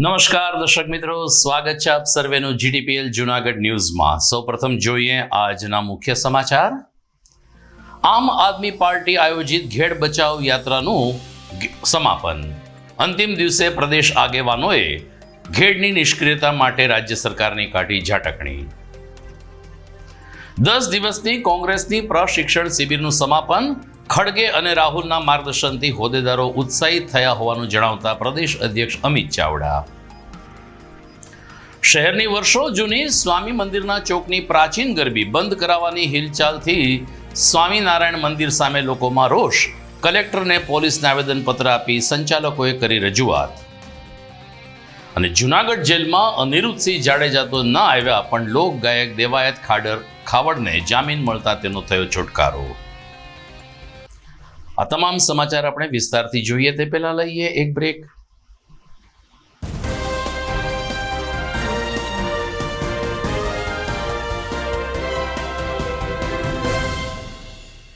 નમસ્કાર દર્શક મિત્રો, સ્વાગત છે આપ સર્વેનું જીડીપીએલ જૂનાગઢ ન્યૂઝમાં। સૌપ્રથમ જોઈએ આજના મુખ્ય સમાચાર। આમ આદમી પાર્ટી આયોજિત ઘેડ બચાવ યાત્રાનું સમાપન। અંતિમ દિવસે પ્રદેશ આગેવાનોએ ઘેડની નિષ્ક્રિયતા માટે રાજ્ય સરકારની કાઢી ઝાટકણી। 10 દિવસની કોંગ્રેસની પ્રશિક્ષણ શિબિરનું સમાપન। ખડગે અને રાહુલના માર્ગદર્શનથી હોદ્દેદારો ઉત્સાહિત થયા હોવાનું જણાવતા પ્રદેશ અધ્યક્ષ અમિત ચાવડા। શહેરની વર્ષો જૂની સ્વામી મંદિરના ચોકની પ્રાચીન ગરબી બંધ કરાવવાની હિલચાલથી સ્વામિનારાયણ મંદિર સામે લોકોમાં રોષ। કલેક્ટરને પોલીસને આવેદનપત્ર આપી સંચાલકોએ કરી રજૂઆત। અને જૂનાગઢ જેલમાં અનિરુદ્ધસિંહ જાડેજા તો ન આવ્યા, પણ લોક ગાયક દેવાયત ખાવડને જામીન મળતા તેનો થયો છુટકારો। આ તમામ સમાચાર આપણે વિસ્તારથી જોઈએ તે પહેલા લઈએ એક બ્રેક।